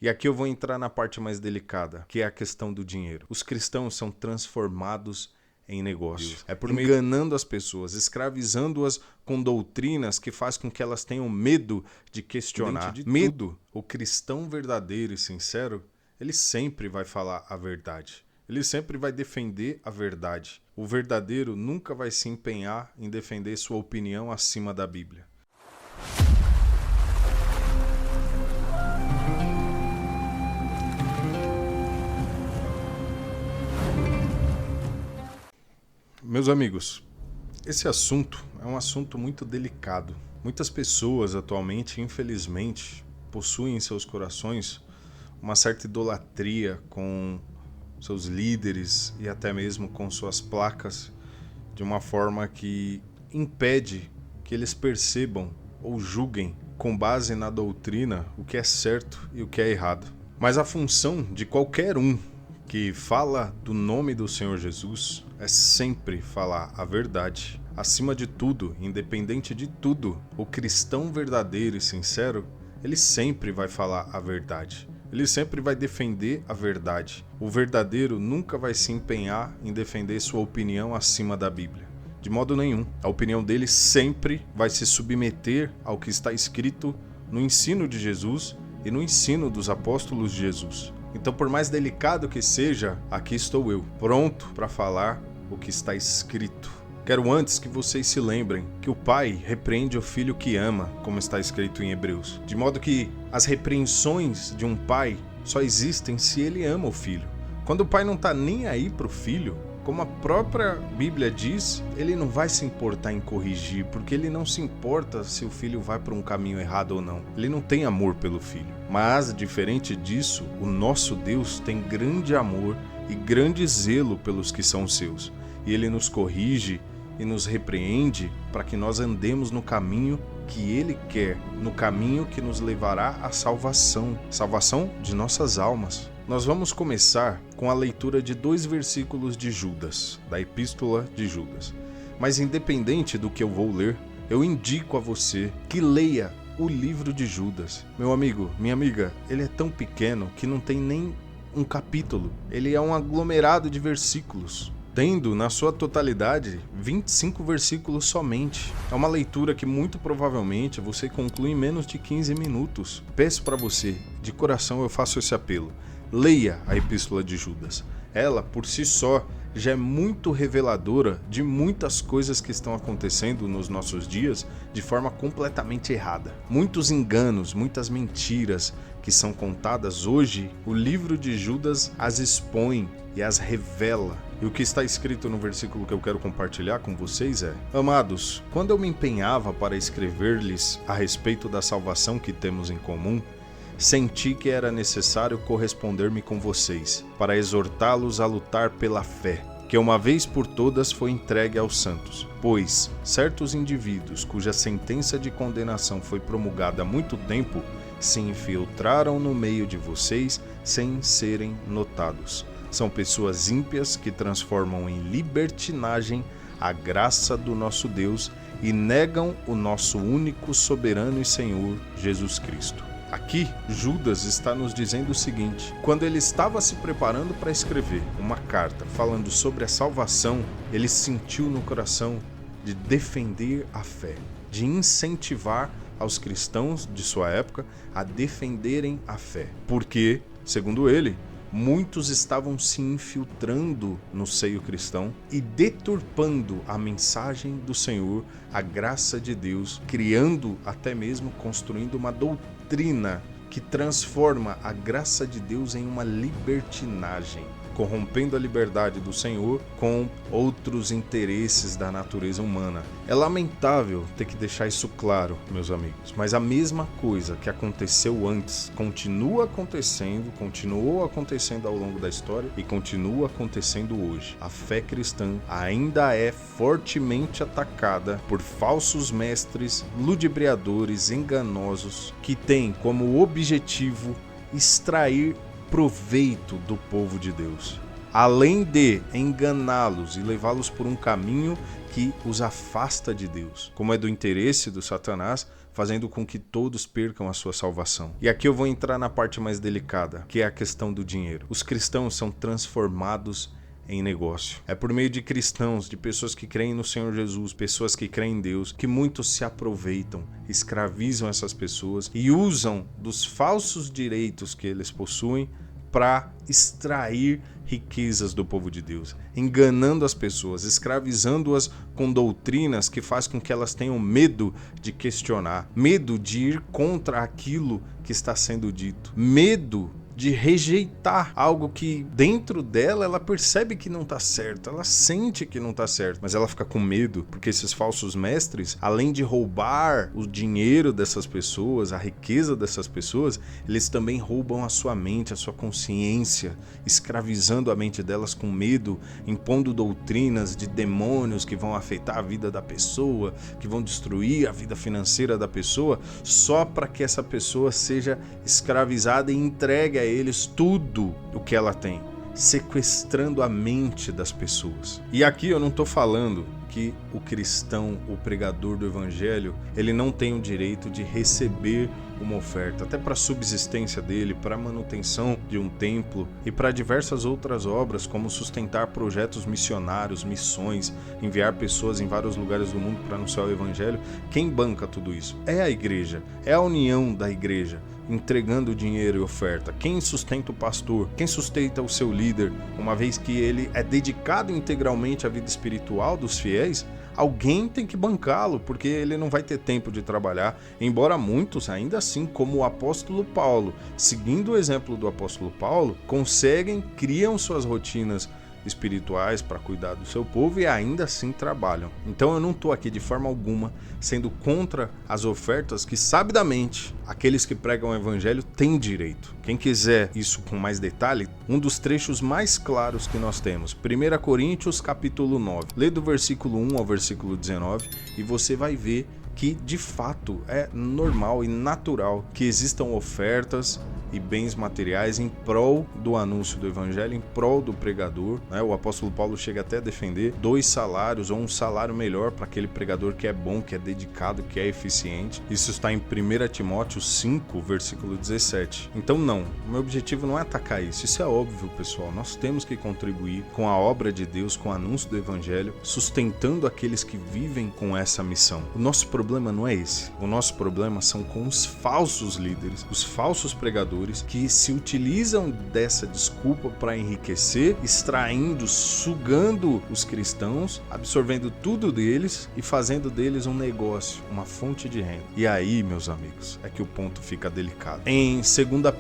E aqui eu vou entrar na parte mais delicada, que é a questão do dinheiro. Os cristãos são transformados em negócio. É por meio enganando as pessoas, escravizando-as com doutrinas que faz com que elas tenham medo de questionar. Medo. O cristão verdadeiro e sincero, ele sempre vai falar a verdade. Ele sempre vai defender a verdade. O verdadeiro nunca vai se empenhar em defender sua opinião acima da Bíblia. Meus amigos, esse assunto é um assunto muito delicado. Muitas pessoas atualmente, infelizmente, possuem em seus corações uma certa idolatria com seus líderes e até mesmo com suas placas, de uma forma que impede que eles percebam ou julguem com base na doutrina o que é certo e o que é errado. Mas a função de qualquer um que fala do nome do Senhor Jesus é sempre falar a verdade. Acima de tudo, independente de tudo, o cristão verdadeiro e sincero, ele sempre vai falar a verdade. Ele sempre vai defender a verdade. O verdadeiro nunca vai se empenhar em defender sua opinião acima da Bíblia. De modo nenhum. A opinião dele sempre vai se submeter ao que está escrito no ensino de Jesus e no ensino dos apóstolos de Jesus. Então, por mais delicado que seja, aqui estou eu, pronto para falar o que está escrito. Quero antes que vocês se lembrem que o pai repreende o filho que ama, como está escrito em Hebreus. De modo que as repreensões de um pai só existem se ele ama o filho. Quando o pai não está nem aí para o filho, como a própria Bíblia diz, ele não vai se importar em corrigir, porque ele não se importa se o filho vai para um caminho errado ou não. Ele não tem amor pelo filho. Mas, diferente disso, o nosso Deus tem grande amor e grande zelo pelos que são seus. E ele nos corrige e nos repreende para que nós andemos no caminho que ele quer, no caminho que nos levará à salvação de nossas almas. Nós vamos começar com a leitura de 2 versículos de Judas, da Epístola de Judas. Mas independente do que eu vou ler, eu indico a você que leia o livro de Judas. Meu amigo, minha amiga, ele é tão pequeno que não tem nem um capítulo. Ele é um aglomerado de versículos, tendo na sua totalidade 25 versículos somente. É uma leitura que muito provavelmente você conclui em menos de 15 minutos. Peço para você, de coração eu faço esse apelo. Leia a Epístola de Judas. Ela, por si só, já é muito reveladora de muitas coisas que estão acontecendo nos nossos dias de forma completamente errada. Muitos enganos, muitas mentiras que são contadas hoje, o livro de Judas as expõe e as revela. E o que está escrito no versículo que eu quero compartilhar com vocês é: Amados, quando eu me empenhava para escrever-lhes a respeito da salvação que temos em comum, senti que era necessário corresponder-me com vocês, para exortá-los a lutar pela fé, que uma vez por todas foi entregue aos santos. Pois certos indivíduos, cuja sentença de condenação foi promulgada há muito tempo, se infiltraram no meio de vocês sem serem notados. São pessoas ímpias que transformam em libertinagem a graça do nosso Deus e negam o nosso único soberano e Senhor, Jesus Cristo. Aqui, Judas está nos dizendo o seguinte: quando ele estava se preparando para escrever uma carta falando sobre a salvação, ele sentiu no coração de defender a fé, de incentivar aos cristãos de sua época a defenderem a fé. Porque, segundo ele, muitos estavam se infiltrando no seio cristão e deturpando a mensagem do Senhor, a graça de Deus, criando, até mesmo construindo uma doutrina que transforma a graça de Deus em uma libertinagem, corrompendo a liberdade do Senhor com outros interesses da natureza humana. É lamentável ter que deixar isso claro, meus amigos, mas a mesma coisa que aconteceu antes continuou acontecendo ao longo da história e continua acontecendo hoje. A fé cristã ainda é fortemente atacada por falsos mestres, ludibriadores, enganosos, que têm como objetivo extrair proveito do povo de Deus, além de enganá-los e levá-los por um caminho que os afasta de Deus. Como é do interesse do Satanás fazendo com que todos percam a sua salvação. E aqui eu vou entrar na parte mais delicada, que é a questão do dinheiro. Os cristãos são transformados em negócio. É por meio de cristãos, de pessoas que creem no Senhor Jesus, pessoas que creem em Deus, que muitos se aproveitam, escravizam essas pessoas e usam dos falsos direitos que eles possuem para extrair riquezas do povo de Deus, enganando as pessoas, escravizando-as com doutrinas que faz com que elas tenham medo de questionar, medo de ir contra aquilo que está sendo dito, medo de rejeitar algo que dentro dela ela percebe que não está certo, ela sente que não está certo, mas ela fica com medo, porque esses falsos mestres, além de roubar o dinheiro dessas pessoas, a riqueza dessas pessoas, eles também roubam a sua mente, a sua consciência, escravizando a mente delas com medo, impondo doutrinas de demônios que vão afetar a vida da pessoa, que vão destruir a vida financeira da pessoa, só para que essa pessoa seja escravizada e entregue a eles tudo o que ela tem, sequestrando a mente das pessoas. E aqui eu não estou falando que o cristão, o pregador do evangelho, ele não tem o direito de receber uma oferta, até para a subsistência dele, para a manutenção de um templo e para diversas outras obras, como sustentar projetos missionários, missões, enviar pessoas em vários lugares do mundo para anunciar o evangelho. Quem banca tudo isso? É a igreja, é a união da igreja, entregando dinheiro e oferta. Quem sustenta o pastor? Quem sustenta o seu líder? Uma vez que ele é dedicado integralmente à vida espiritual dos fiéis, alguém tem que bancá-lo, porque ele não vai ter tempo de trabalhar, embora muitos, ainda assim, como o apóstolo Paulo, seguindo o exemplo do apóstolo Paulo, criam suas rotinas espirituais para cuidar do seu povo e ainda assim trabalham. Então eu não estou aqui de forma alguma sendo contra as ofertas que sabidamente aqueles que pregam o evangelho têm direito. Quem quiser isso com mais detalhe, um dos trechos mais claros que nós temos, 1 Coríntios capítulo 9, lê do versículo 1 ao versículo 19 e você vai ver que de fato é normal e natural que existam ofertas e bens materiais em prol do anúncio do evangelho, em prol do pregador, né? O apóstolo Paulo chega até a defender 2 salários ou um salário melhor para aquele pregador que é bom, que é dedicado, que é eficiente. Isso está em 1 Timóteo 5, versículo 17. Então não, o meu objetivo não é atacar isso é óbvio, pessoal, nós temos que contribuir com a obra de Deus, com o anúncio do evangelho, sustentando aqueles que vivem com essa missão. O nosso problema não é esse, o nosso problema são com os falsos líderes, os falsos pregadores, que se utilizam dessa desculpa para enriquecer, extraindo, sugando os cristãos, absorvendo tudo deles e fazendo deles um negócio, uma fonte de renda. E aí, meus amigos, é que o ponto fica delicado. Em 2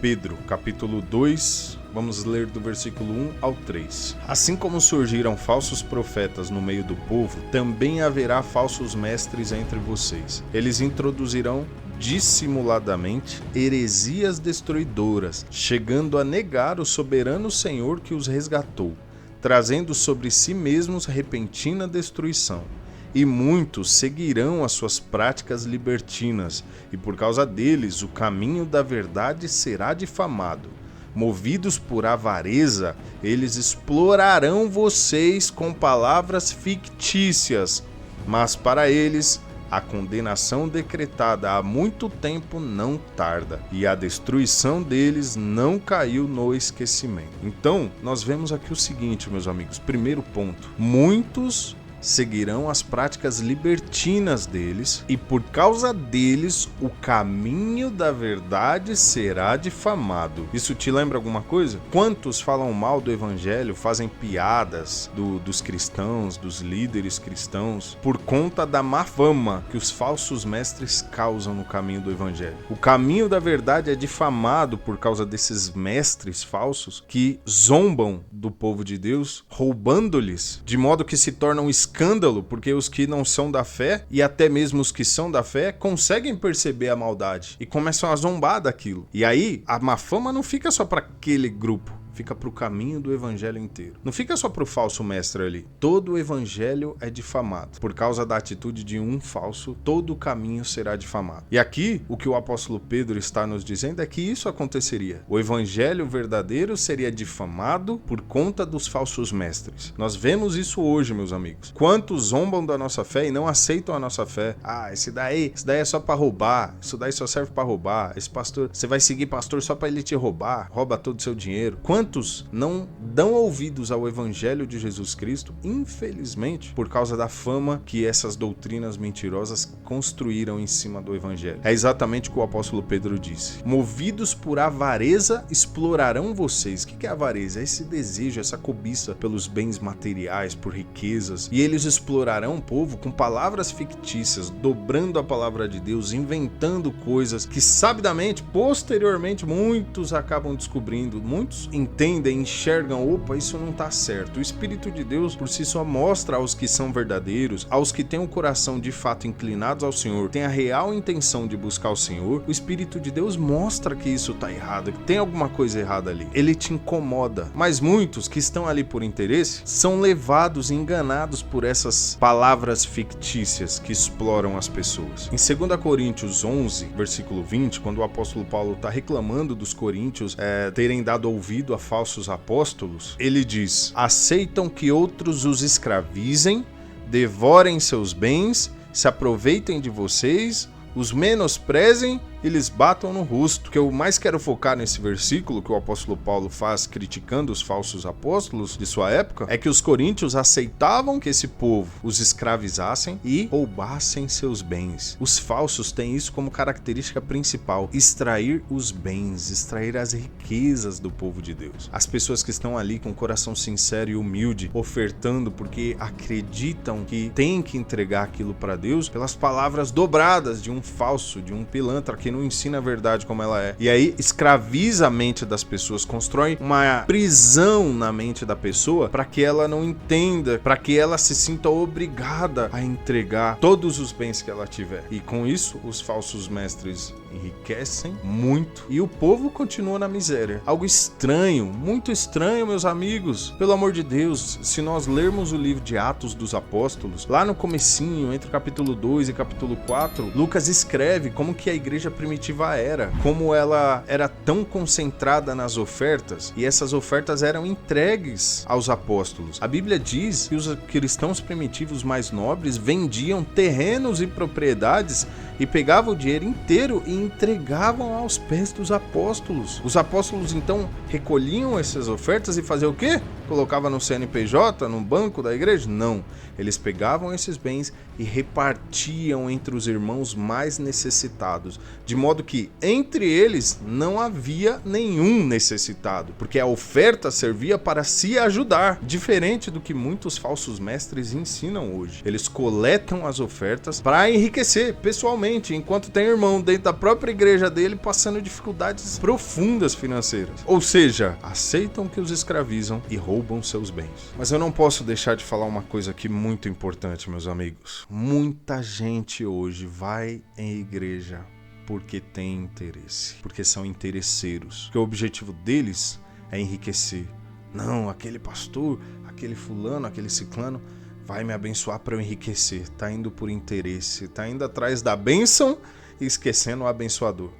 Pedro, capítulo 2, vamos ler do versículo 1 ao 3. Assim como surgiram falsos profetas no meio do povo, também haverá falsos mestres entre vocês. Eles introduzirão dissimuladamente heresias destruidoras, chegando a negar o soberano Senhor que os resgatou, trazendo sobre si mesmos repentina destruição. E muitos seguirão as suas práticas libertinas, e por causa deles o caminho da verdade será difamado. Movidos por avareza, eles explorarão vocês com palavras fictícias, mas para eles a condenação decretada há muito tempo não tarda, e a destruição deles não caiu no esquecimento. Então, nós vemos aqui o seguinte, meus amigos. Primeiro ponto: muitos seguirão as práticas libertinas deles, e por causa deles o caminho da verdade será difamado. Isso te lembra alguma coisa? Quantos falam mal do evangelho, fazem piadas dos cristãos, dos líderes cristãos, por conta da má fama que os falsos mestres causam no caminho do evangelho? O caminho da verdade é difamado por causa desses mestres falsos que zombam do povo de Deus, roubando-lhes, de modo que se tornam escândalo, porque os que não são da fé, e até mesmo os que são da fé, conseguem perceber a maldade e começam a zombar daquilo. E aí, a má fama não fica só para aquele grupo, fica pro caminho do evangelho inteiro. Não fica só pro falso mestre ali. Todo o evangelho é difamado. Por causa da atitude de um falso, todo o caminho será difamado. E aqui, o que o apóstolo Pedro está nos dizendo é que isso aconteceria. O evangelho verdadeiro seria difamado por conta dos falsos mestres. Nós vemos isso hoje, meus amigos. Quantos zombam da nossa fé e não aceitam a nossa fé? Ah, esse daí é só para roubar. Isso daí só serve para roubar. Esse pastor, você vai seguir pastor só para ele te roubar. Rouba todo o seu dinheiro. Quantos não dão ouvidos ao evangelho de Jesus Cristo, infelizmente, por causa da fama que essas doutrinas mentirosas construíram em cima do evangelho? É exatamente o que o apóstolo Pedro disse. Movidos por avareza, explorarão vocês. O que é avareza? É esse desejo, essa cobiça pelos bens materiais, por riquezas. E eles explorarão o povo com palavras fictícias, dobrando a palavra de Deus, inventando coisas que sabidamente, posteriormente, muitos acabam descobrindo. Muitos entendem, enxergam, opa, isso não está certo. O Espírito de Deus por si só mostra aos que são verdadeiros, aos que têm o coração de fato inclinados ao Senhor, têm a real intenção de buscar o Senhor. O Espírito de Deus mostra que isso está errado, que tem alguma coisa errada ali. Ele te incomoda. Mas muitos que estão ali por interesse são levados e enganados por essas palavras fictícias que exploram as pessoas. Em 2 Coríntios 11, versículo 20, quando o apóstolo Paulo está reclamando dos coríntios terem dado ouvido a falsos apóstolos, ele diz: aceitam que outros os escravizem, devorem seus bens, se aproveitem de vocês, os menosprezem e lhes batam no rosto. O que eu mais quero focar nesse versículo que o apóstolo Paulo faz criticando os falsos apóstolos de sua época é que os coríntios aceitavam que esse povo os escravizassem e roubassem seus bens. Os falsos têm isso como característica principal: extrair os bens, extrair as riquezas do povo de Deus. As pessoas que estão ali com o coração sincero e humilde, ofertando porque acreditam que têm que entregar aquilo para Deus, pelas palavras dobradas de um falso, de um pilantra que não ensina a verdade como ela é. E aí escraviza a mente das pessoas, constrói uma prisão na mente da pessoa para que ela não entenda, para que ela se sinta obrigada a entregar todos os bens que ela tiver. E com isso, os falsos mestres enriquecem muito e o povo continua na miséria. Algo estranho, muito estranho, meus amigos. Pelo amor de Deus, se nós lermos o livro de Atos dos Apóstolos, lá no comecinho, entre o capítulo 2 e capítulo 4, Lucas escreve como que a igreja primitiva era, como ela era tão concentrada nas ofertas e essas ofertas eram entregues aos apóstolos. A Bíblia diz que os cristãos primitivos mais nobres vendiam terrenos e propriedades e pegavam o dinheiro inteiro e entregavam aos pés dos apóstolos. Os apóstolos então recolhiam essas ofertas e faziam o quê? Colocava no CNPJ, no banco da igreja? Não. Eles pegavam esses bens e repartiam entre os irmãos mais necessitados, de modo que entre eles não havia nenhum necessitado, porque a oferta servia para se ajudar, diferente do que muitos falsos mestres ensinam hoje. Eles coletam as ofertas para enriquecer pessoalmente, enquanto tem irmão dentro da própria igreja dele passando dificuldades profundas financeiras. Ou seja, aceitam que os escravizam e roubam seus bens. Mas eu não posso deixar de falar uma coisa aqui muito importante, meus amigos. Muita gente hoje vai em igreja porque tem interesse, porque são interesseiros, porque o objetivo deles é enriquecer. Não, aquele pastor, aquele fulano, aquele ciclano vai me abençoar para eu enriquecer. Tá indo por interesse, tá indo atrás da bênção e esquecendo o abençoador.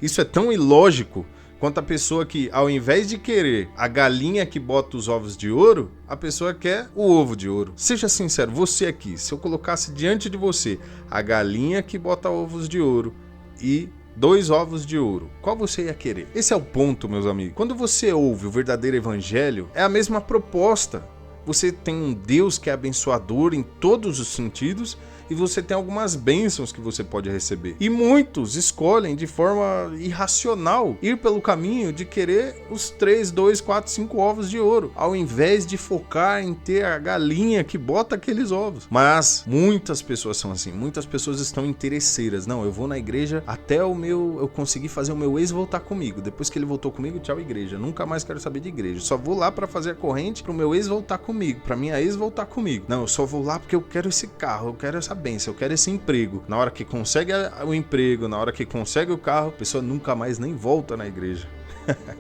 Isso é tão ilógico quanto a pessoa que, ao invés de querer a galinha que bota os ovos de ouro, a pessoa quer o ovo de ouro. Seja sincero, você aqui, se eu colocasse diante de você a galinha que bota ovos de ouro e 2 ovos de ouro, qual você ia querer? Esse é o ponto, meus amigos. Quando você ouve o verdadeiro evangelho, é a mesma proposta. Você tem um Deus que é abençoador em todos os sentidos e você tem algumas bênçãos que você pode receber. E muitos escolhem de forma irracional ir pelo caminho de querer os 3, 2, 4, 5 ovos de ouro, ao invés de focar em ter a galinha que bota aqueles ovos. Mas muitas pessoas são assim, muitas pessoas estão interesseiras. Não, eu vou na igreja até eu conseguir fazer o meu ex voltar comigo. Depois que ele voltou comigo, tchau igreja. Nunca mais quero saber de igreja. Só vou lá para fazer a corrente pro meu ex voltar comigo, pra minha ex voltar comigo. Não, eu só vou lá porque eu quero esse carro, eu quero essa bênção, eu quero esse emprego. Na hora que consegue o emprego, na hora que consegue o carro, a pessoa nunca mais nem volta na igreja.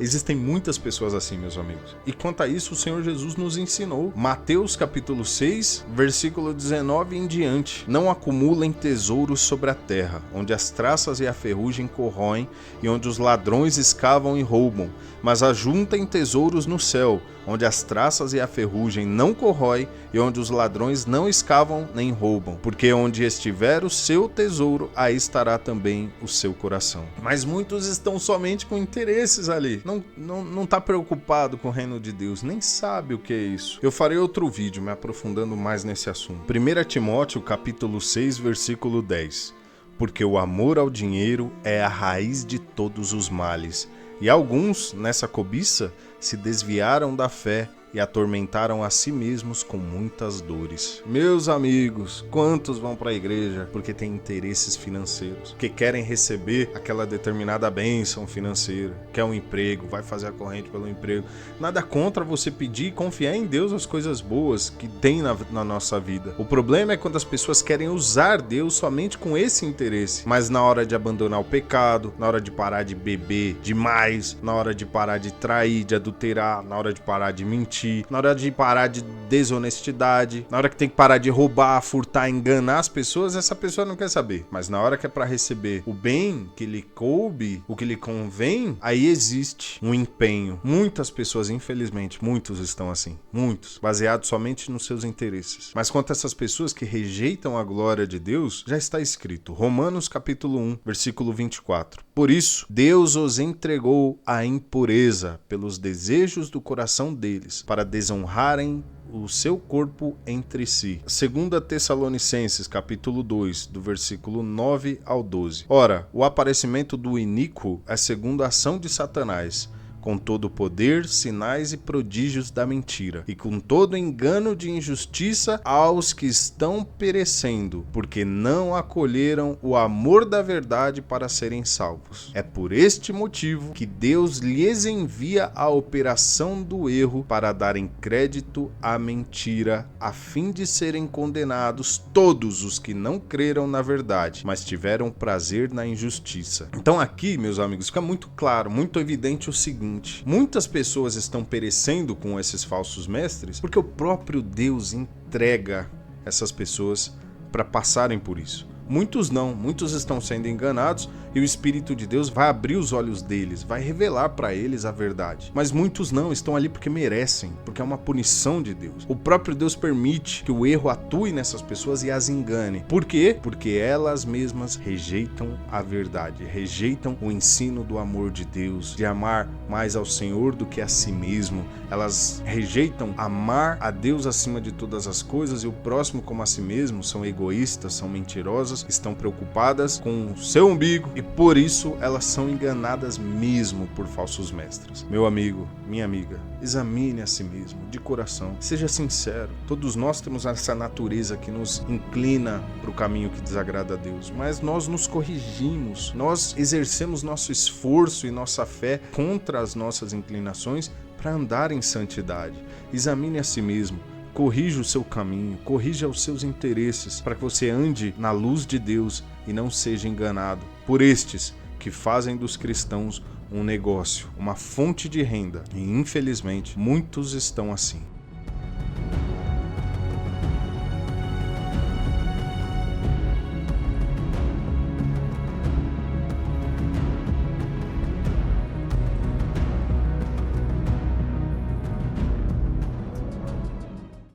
Existem muitas pessoas assim, meus amigos. E quanto a isso, o Senhor Jesus nos ensinou. Mateus capítulo 6, versículo 19 em diante. Não acumulem tesouros sobre a terra, onde as traças e a ferrugem corroem e onde os ladrões escavam e roubam, mas ajuntem tesouros no céu, onde as traças e a ferrugem não corroem e onde os ladrões não escavam nem roubam, porque onde estiver o seu tesouro, aí estará também o seu coração. Mas muitos estão somente com interesses ali, não está preocupado com o reino de Deus, nem sabe o que é isso. Eu farei outro vídeo me aprofundando mais nesse assunto. 1 Timóteo capítulo 6, versículo 10. Porque o amor ao dinheiro é a raiz de todos os males, e alguns, nessa cobiça, se desviaram da fé e atormentaram a si mesmos com muitas dores. Meus amigos, quantos vão para a igreja porque têm interesses financeiros, que querem receber aquela determinada bênção financeira, quer um emprego, vai fazer a corrente pelo emprego. Nada contra você pedir e confiar em Deus as coisas boas que tem na nossa vida. O problema é quando as pessoas querem usar Deus somente com esse interesse, mas na hora de abandonar o pecado, na hora de parar de beber demais, na hora de parar de trair, de adulterar, na hora de parar de mentir, na hora de parar de desonestidade, na hora que tem que parar de roubar, furtar, enganar as pessoas, essa pessoa não quer saber. Mas na hora que é para receber o bem que lhe coube, o que lhe convém, aí existe um empenho. Muitas pessoas, infelizmente, muitos estão assim, muitos, baseados somente nos seus interesses. Mas quanto a essas pessoas que rejeitam a glória de Deus, já está escrito, Romanos capítulo 1, versículo 24. Por isso, Deus os entregou à impureza pelos desejos do coração deles, para desonrarem o seu corpo entre si. 2 Tessalonicenses, capítulo 2, do versículo 9 ao 12. Ora, o aparecimento do iníquo é segundo a ação de Satanás, com todo o poder, sinais e prodígios da mentira, e com todo engano de injustiça aos que estão perecendo, porque não acolheram o amor da verdade para serem salvos. É por este motivo que Deus lhes envia a operação do erro para darem crédito à mentira, a fim de serem condenados todos os que não creram na verdade, mas tiveram prazer na injustiça. Então aqui, meus amigos, fica muito claro, muito evidente o seguinte: muitas pessoas estão perecendo com esses falsos mestres porque o próprio Deus entrega essas pessoas para passarem por isso. Muitos não, muitos estão sendo enganados e o Espírito de Deus vai abrir os olhos deles, vai revelar para eles a verdade. Mas muitos não, estão ali porque merecem, porque é uma punição de Deus. O próprio Deus permite que o erro atue nessas pessoas e as engane. Por quê? Porque elas mesmas rejeitam a verdade, rejeitam o ensino do amor de Deus, de amar mais ao Senhor do que a si mesmo. Elas rejeitam amar a Deus acima de todas as coisas e o próximo como a si mesmo, são egoístas, são mentirosas, estão preocupadas com o seu umbigo e por isso elas são enganadas mesmo por falsos mestres. Meu amigo, minha amiga, examine a si mesmo, de coração, seja sincero. Todos nós temos essa natureza que nos inclina para o caminho que desagrada a Deus, mas nós nos corrigimos, nós exercemos nosso esforço e nossa fé contra as nossas inclinações para andar em santidade. Examine a si mesmo. Corrija o seu caminho, corrija os seus interesses, para que você ande na luz de Deus e não seja enganado por estes que fazem dos cristãos um negócio, uma fonte de renda. E infelizmente, muitos estão assim.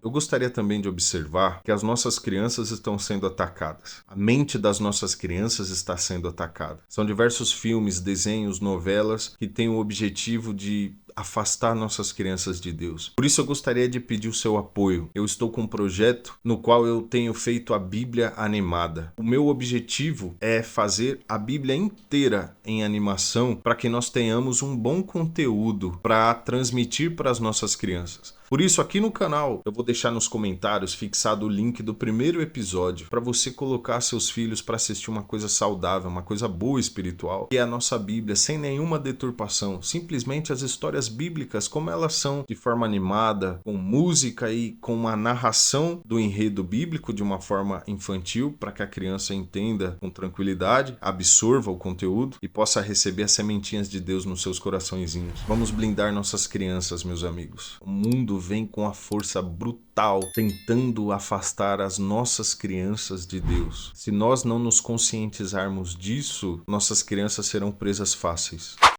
Eu gostaria também de observar que as nossas crianças estão sendo atacadas. A mente das nossas crianças está sendo atacada. São diversos filmes, desenhos, novelas que têm o objetivo de afastar nossas crianças de Deus. Por isso eu gostaria de pedir o seu apoio. Eu estou com um projeto no qual eu tenho feito a Bíblia animada. O meu objetivo é fazer a Bíblia inteira em animação para que nós tenhamos um bom conteúdo para transmitir para as nossas crianças. Por isso, aqui no canal, eu vou deixar nos comentários fixado o link do primeiro episódio para você colocar seus filhos para assistir uma coisa saudável, uma coisa boa espiritual, que é a nossa Bíblia, sem nenhuma deturpação, simplesmente as histórias histórias bíblicas, como elas são de forma animada, com música e com uma narração do enredo bíblico de uma forma infantil, para que a criança entenda com tranquilidade, absorva o conteúdo e possa receber as sementinhas de Deus nos seus coraçõezinhos. Vamos blindar nossas crianças, meus amigos. O mundo vem com a força brutal, tentando afastar as nossas crianças de Deus. Se nós não nos conscientizarmos disso, nossas crianças serão presas fáceis.